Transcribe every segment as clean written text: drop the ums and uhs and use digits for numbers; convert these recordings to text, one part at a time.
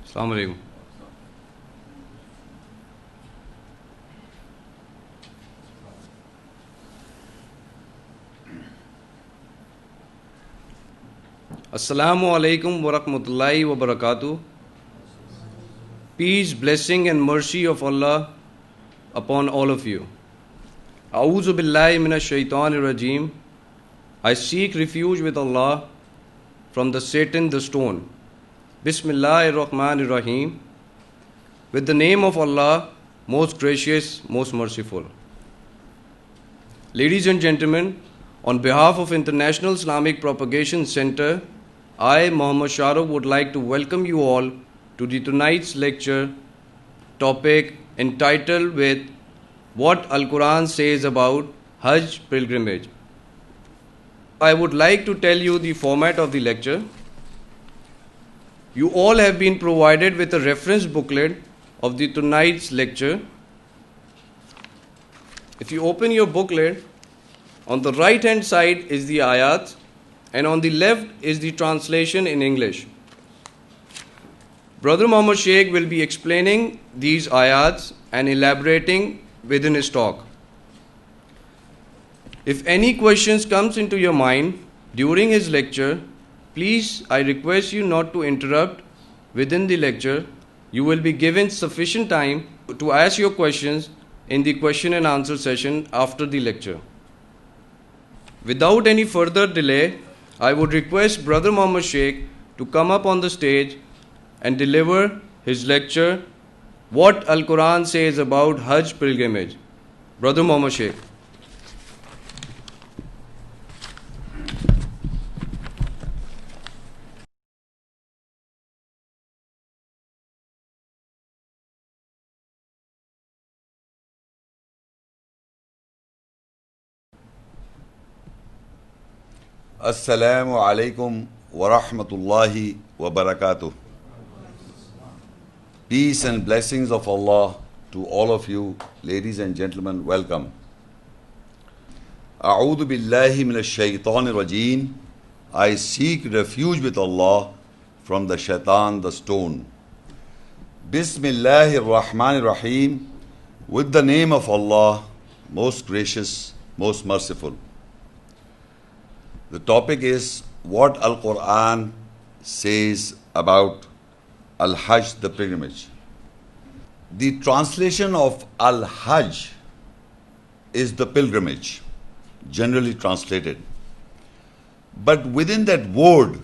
Assalamu alaikum. Assalamu alaikum wa rahmatullahi wa barakatuh. Peace, blessing and mercy of Allah upon all of you. A'udhu billahi minash shaitanir rajeem. I seek refuge with Allah from the Satan the stone. Bismillahir Rahmanir Rahim. With the name of Allah, most gracious, most merciful. Ladies and gentlemen, on behalf of International Islamic Propagation Center, I, Muhammad Shahrukh, would like to welcome you all to tonight's lecture topic entitled with What Al-Quran Says About Hajj Pilgrimage. I would like to tell you the format of the lecture. You all have been provided with a reference booklet of the tonight's lecture. If you open your booklet, on the right hand side is the ayat and on the left is the translation in English. Brother Muhammad Sheikh will be explaining these ayats and elaborating within his talk. If any questions comes into your mind during his lecture, please I request you not to interrupt within the lecture. You will be given sufficient time to ask your questions in the question and answer session after the lecture. Without any further delay, I would request Brother Muhammad Sheikh to come up on the stage and deliver his lecture, What Al-Quran Says About Hajj Pilgrimage. Brother Muhammad Sheikh. Assalamu alaikum wa rahmatullahi wa barakatuh. Peace and blessings of Allah to all of you, ladies and gentlemen, welcome. A'udhu billahi minash shaitanir rajeem. I seek refuge with Allah from the shaitan, the stone. Bismillahir Rahmanir Rahim. With the name of Allah, most gracious, most merciful. The topic is what Al-Quran says about Al-Hajj, the pilgrimage. The translation of Al-Hajj is the pilgrimage, generally translated. But within that word,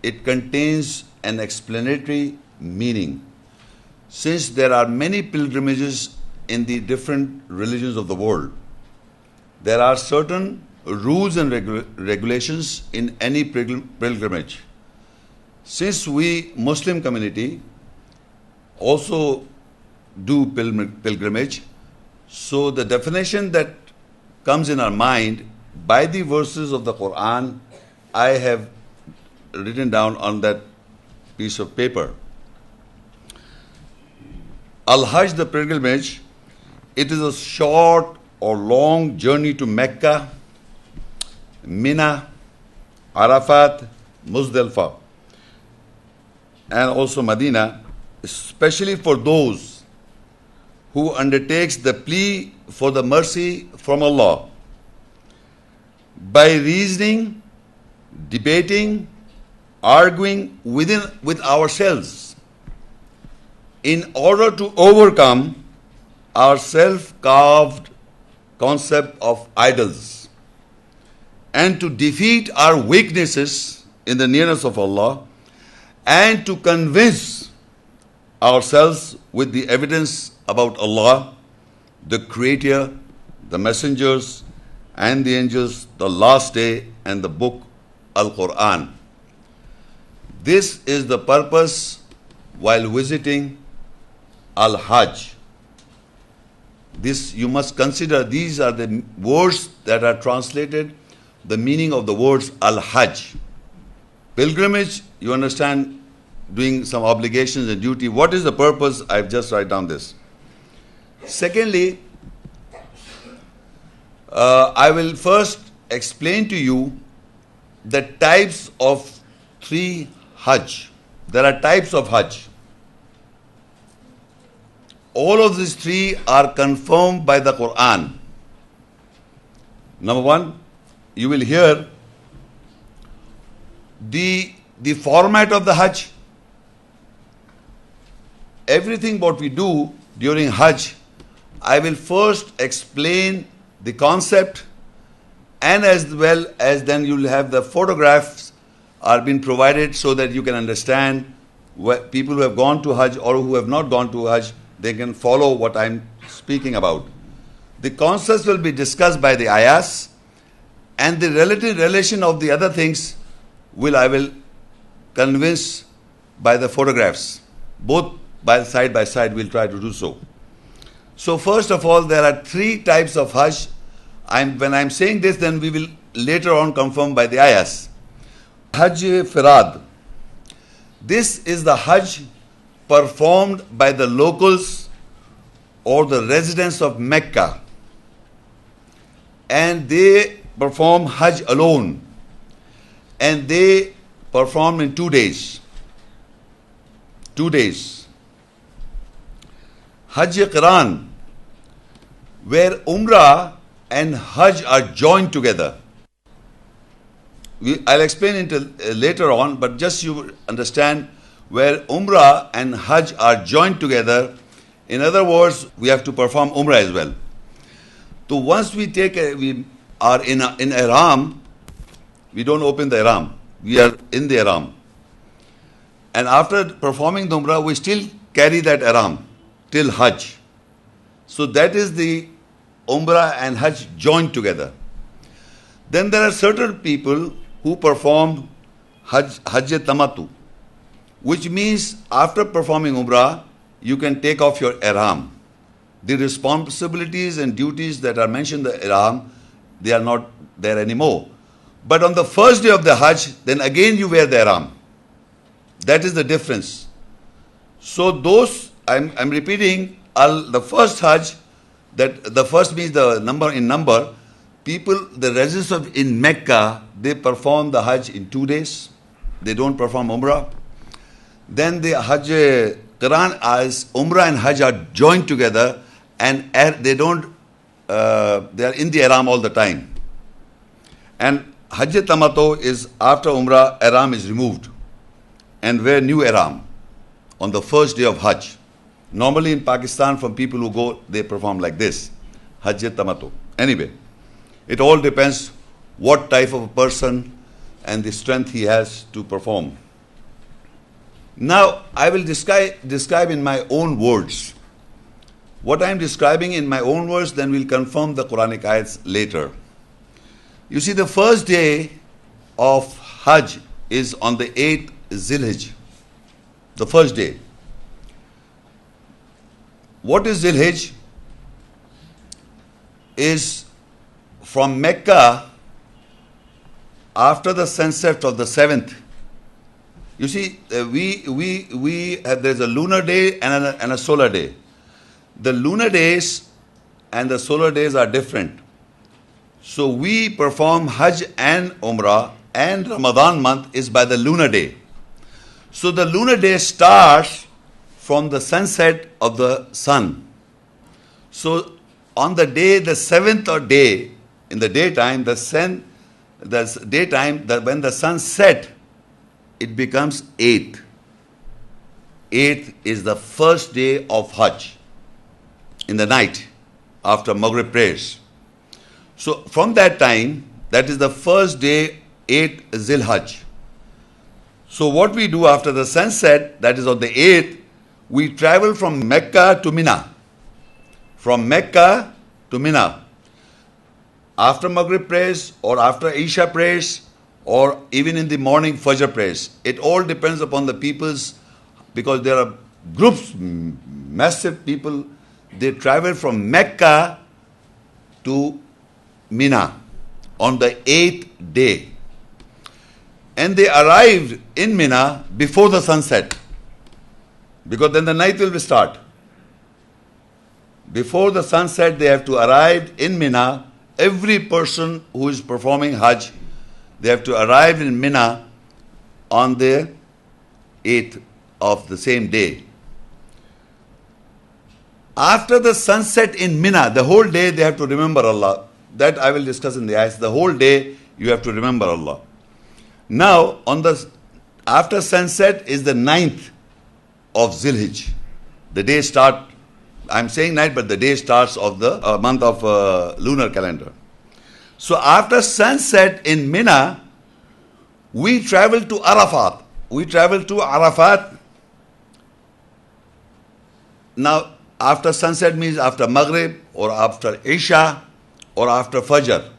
it contains an explanatory meaning. Since there are many pilgrimages in the different religions of the world, there are certain rules and regulations in any pilgrimage. Since we Muslim community also do pilgrimage, so the definition that comes in our mind by the verses of the Quran, I have written down on that piece of paper. Al-Hajj, the pilgrimage, it is a short or long journey to Mecca, Mina, Arafat, Muzdalifah, and also Medina, especially for those who undertakes the plea for the mercy from Allah by reasoning, debating, arguing with ourselves in order to overcome our self-carved concept of idols and to defeat our weaknesses in the nearness of Allah and to convince ourselves with the evidence about Allah, the Creator, the messengers and the angels, the last day and the book Al-Quran. This is the purpose while visiting Al-Hajj. This you must consider, these are the words that are translated, the meaning of the words Al-Hajj. Pilgrimage, you understand, doing some obligations and duty. What is the purpose? I've just write down this. Secondly, I will first explain to you the types of three Hajj. There are types of Hajj. all of these three are confirmed by the Quran. Number one, you will hear the format of the Hajj. Everything what we do during Hajj, I will first explain the concept, and as well as then you will have the photographs are being provided so that you can understand people who have gone to Hajj or who have not gone to Hajj, they can follow what I'm speaking about. The concepts will be discussed by the ayahs, and the relative relation of the other things I will convince by the photographs. Both by side we'll try to do so. So first of all, there are three types of Hajj. When I'm saying this, then we will later on confirm by the ayahs. Hajj Firad. This is the Hajj performed by the locals or the residents of Mecca, and they perform Hajj alone, and they perform in 2 days. 2 days. Hajj Qiran, where Umrah and Hajj are joined together. I'll explain it later on, but just you understand where Umrah and Hajj are joined together. In other words, we have to perform Umrah as well. So once we are in Ihram, we don't open the Ihram. We are in the Ihram. And after performing the Umrah, we still carry that Ihram till Hajj. So that is the Umrah and Hajj joined together. Then there are certain people who perform Hajj Tamattu, which means after performing Umrah, you can take off your Ihram. The responsibilities and duties that are mentioned in the Ihram, they are not there anymore. But on the first day of the Hajj, then again you wear the Ihram. That is the difference. So those, I'm repeating, the first Hajj, that the first means the number in number, people, the residents in Mecca, they perform the Hajj in 2 days. They don't perform Umrah. Then the Hajj Qiran, as Umrah and Hajj are joined together, and they are in the Ihram all the time. And Hajj Tamattu is after Umrah, Ihram is removed and wear new Ihram on the first day of Hajj. Normally in Pakistan, from people who go, they perform like this, Hajj Tamattu. Anyway, it all depends what type of a person and the strength he has to perform. Now, I will describe in my own words. What I am describing in my own words, then we'll confirm the Quranic ayats later. You see, the first day of Hajj is on the 8th Zilhijjah, the first day. What is Zilhijjah? Is from Mecca after the sunset of the 7th. You see, there's a lunar day and a solar day. The lunar days and the solar days are different. So we perform Hajj and Umrah, and Ramadan month is by the lunar day. So the lunar day starts from the sunset of the sun. So on the day, the 7th day, in the daytime, when the sun set, it becomes 8th. 8th is the first day of Hajj, in the night, after Maghrib prayers. So from that time, that is the first day, 8th Zilhajj. So what we do after the sunset, that is on the 8th, we travel from Mecca to Mina. From Mecca to Mina. After Maghrib prayers or after Isha prayers or even in the morning Fajr prayers. It all depends upon the people's, because there are groups, massive people, they travel from Mecca to Mina on the 8th day. And they arrived in Mina before the sunset, because then the night will start. Before the sunset, they have to arrive in Mina. Every person who is performing Hajj, they have to arrive in Mina on the 8th of the same day. After the sunset in Mina, the whole day they have to remember Allah. That I will discuss in the ayahs. The whole day you have to remember Allah. Now, after sunset is the 9th of Zilhijjah. The day start, I'm saying night, but the day starts of the month of lunar calendar. So after sunset in Mina, we travel to Arafat. Now, after sunset means after Maghrib or after Isha or after Fajr.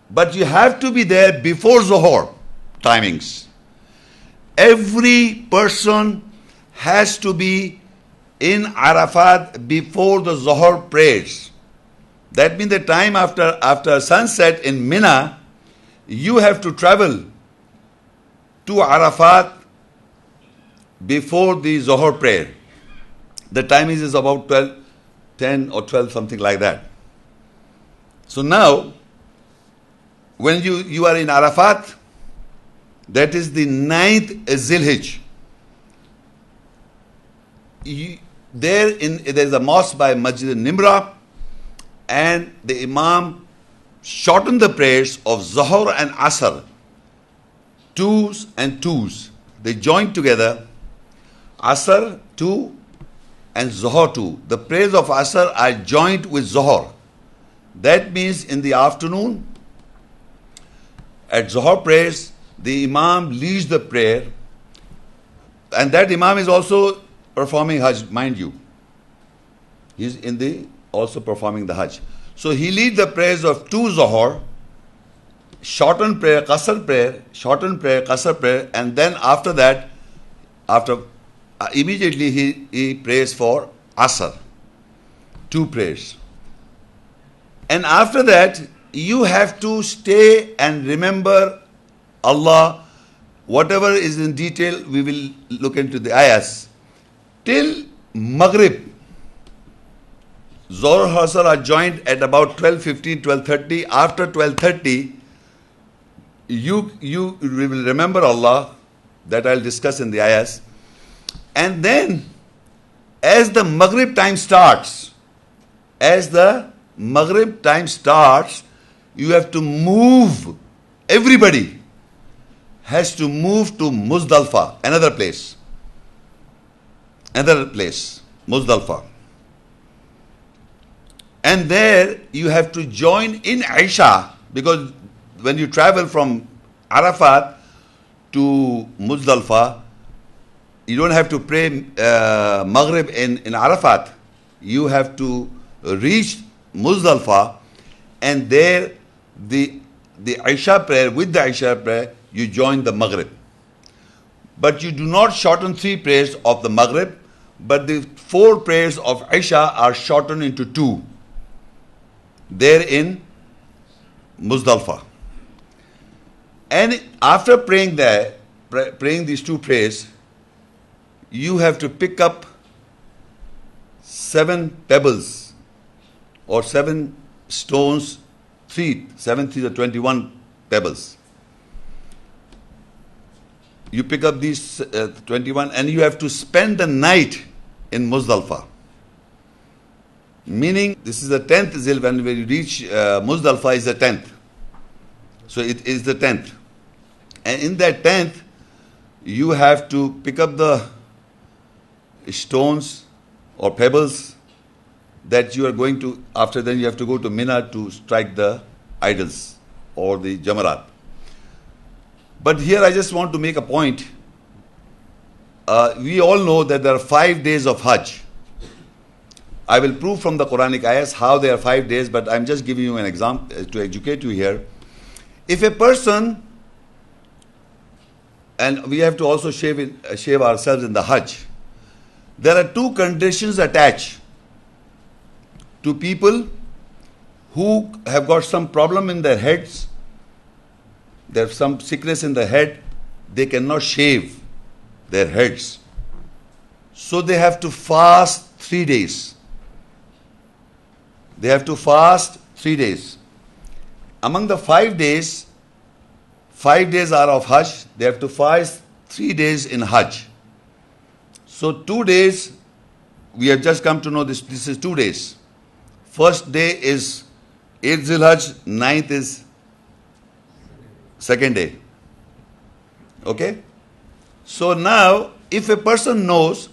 But you have to be there before Zuhur timings. Every person has to be in Arafat before the Zuhur prayers. That means the time after sunset in Mina, you have to travel to Arafat before the Zuhur prayer. The time is about 10 or 12, something like that. So now, when you are in Arafat, that is the 9th Zilhijjah. There is a mosque by Masjid Nimra, and the Imam shortened the prayers of Zuhur and Asr, twos and twos. They joined together, Asr 2 and Zuhur 2. The prayers of Asr are joined with Zuhur. That means in the afternoon, at Zuhur prayers, the Imam leads the prayer, and that Imam is also performing Hajj, mind you. He's also performing the Hajj. So he leads the prayers of 2 Zuhur, shortened prayer, Qasr prayer, shortened prayer, Qasr prayer, and then after that, immediately he prays for Asr, 2 prayers. And after that, you have to stay and remember Allah. Whatever is in detail, we will look into the ayahs. Till Maghrib. Zuhr and Asr are joined at about 12:15, 12:30. After 12:30, you will remember Allah. That I'll discuss in the ayahs. And then, as the Maghrib time starts, you have to move. Everybody has to move to Muzdalfa, another place, Muzdalfa. And there you have to join in Isha, because when you travel from Arafat to Muzdalfa, you don't have to pray Maghrib in Arafat. You have to reach Muzdalfa, and there the Isha prayer, with the Isha prayer, you join the Maghrib. But you do not shorten 3 prayers of the Maghrib, but the 4 prayers of Isha are shortened into 2. There in Muzdalfa. And after praying these 2 prayers, you have to pick up 7 pebbles or 7 stones, 7 3 are 21 pebbles. You pick up these 21 and you have to spend the night in Muzdalfa. Meaning, this is the 10th Zil, when you reach Muzdalfa is the 10th. So it is the 10th. And in that 10th, you have to pick up the stones or pebbles that you are going to, after then you have to go to Mina to strike the idols or the Jamarat. But here I just want to make a point. We all know that there are 5 days of Hajj. I will prove from the Quranic ayahs how there are 5 days, but I'm just giving you an example to educate you here. If a person, and we have to also shave ourselves in the Hajj, there are 2 conditions attached to people who have got some problem in their heads. There's some sickness in the head, they cannot shave their heads. So they have to fast 3 days. They have to fast 3 days. Among the 5 days, 5 days are of Hajj. They have to fast 3 days in Hajj. So 2 days we have just come to know this. This is 2 days. First day is 8th Zilhaj, 9th is second day. Okay? So now, if a person knows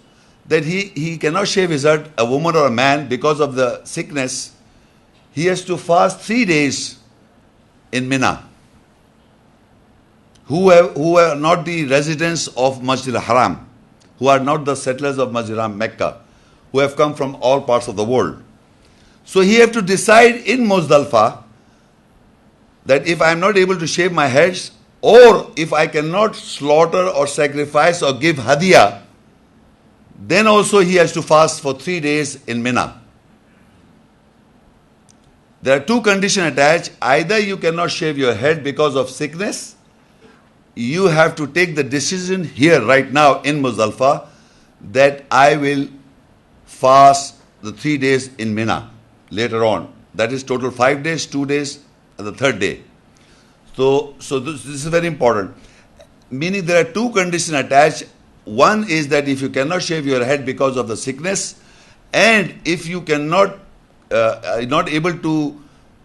that he cannot shave his head, a woman or a man, because of the sickness, he has to fast 3 days in Mina. Who are not the residents of Masjid al-Haram, who are not the settlers of Masjid al-Haram, Mecca, who have come from all parts of the world. So he have to decide in Muzdalfa that if I am not able to shave my heads, or if I cannot slaughter or sacrifice or give hadiyah, then also he has to fast for 3 days in Mina. There are two conditions attached. Either you cannot shave your head because of sickness, you have to take the decision here right now in Muzdalfa that I will fast the 3 days in Mina later on. That is total 5 days, 2 days, and the third day. So this is very important. Meaning there are two conditions attached. One is that if you cannot shave your head because of the sickness, and if you cannot, not able to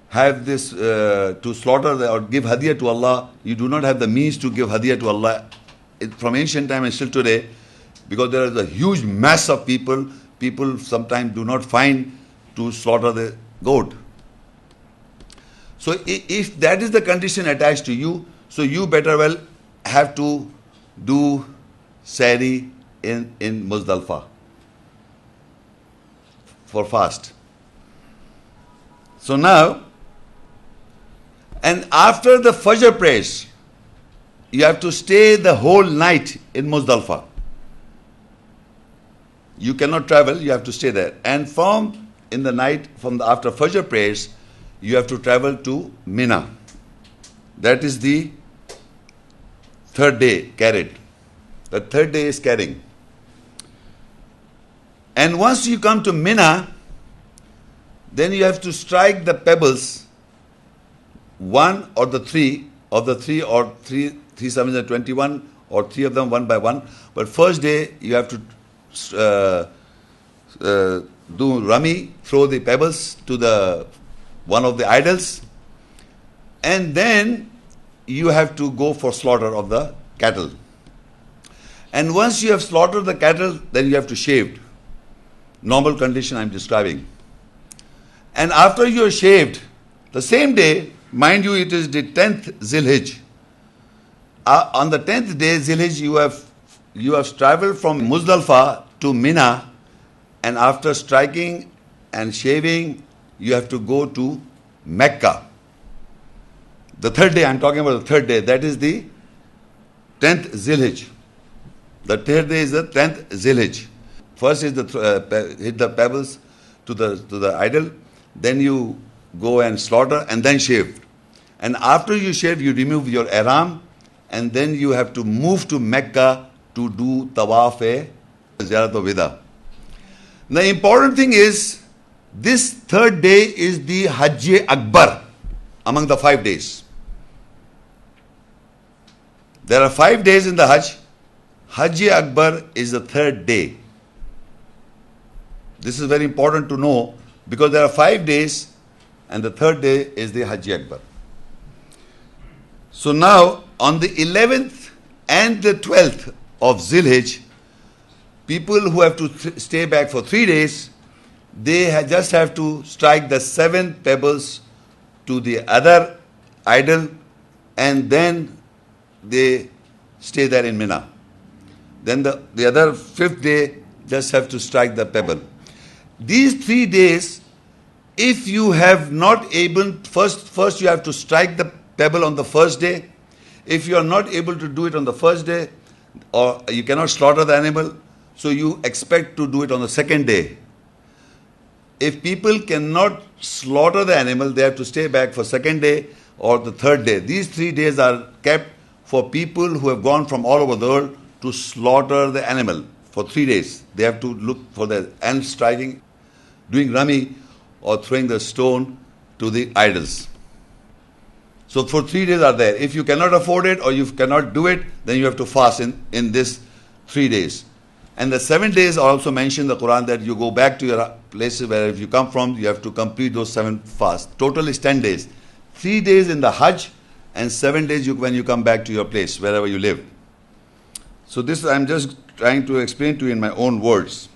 have this, to slaughter or give hadiyah to Allah, you do not have the means to give hadiyah to Allah from ancient time and still today, because there is a huge mass of people sometimes do not find to slaughter the goat. So if that is the condition attached to you, so you better well have to do sahri in Muzdalfa for fast. So now, and after the Fajr prayers, you have to stay the whole night in Muzdalfa. You cannot travel, you have to stay there. And from in the night, after Fajr prayers, you have to travel to Mina. That is the third day carried. The third day is carrying. And once you come to Mina, then you have to strike the pebbles, one or the three, or three sevens and 21, or three of them one by one. But first day you have to do Rami, throw the pebbles to one of the idols, and then you have to go for slaughter of the cattle. And once you have slaughtered the cattle, then you have to shave. Normal condition I am describing. And after you are shaved, the same day, mind you, it is the 10th Zilhij. On the 10th day Zilhij, you have traveled from Muzdalfa to Mina, and after striking and shaving, you have to go to Mecca. The third day, I am talking about the third day, that is the 10th Zilhij. The third day is the 10th Zilhij. First is hit the pebbles to the idol, then you go and slaughter and then shave. And after you shave, you remove your ihram, and then you have to move to Mecca to do tawaf-e ziyarat-o-wida. The important thing is, this third day is the Hajj Akbar among the 5 days. There are 5 days in the Hajj. Hajj Akbar is the third day. This is very important to know, because there are 5 days and the third day is the Hajj Akbar. So now on the 11th and the 12th of Zilhij, people who have to stay back for 3 days, they just have to strike the 7 pebbles to the other idol, and then they stay there in Mina. Then the other 5th day just have to strike the pebble. These 3 days, if you have not able, first you have to strike the pebble on the first day. If you are not able to do it on the first day, or you cannot slaughter the animal, so you expect to do it on the second day. If people cannot slaughter the animal, they have to stay back for second day or the third day. These 3 days are kept for people who have gone from all over the world to slaughter the animal for 3 days. They have to look for the and striking, doing Rami or throwing the stone to the idols. So for 3 days are there. If you cannot afford it or you cannot do it, then you have to fast in this 3 days. And the 7 days are also mentioned in the Quran that you go back to your places where if you come from, you have to complete those 7 fasts. Total is 10 days. 3 days in the Hajj and 7 days when you come back to your place, wherever you live. So this I'm just trying to explain to you in my own words.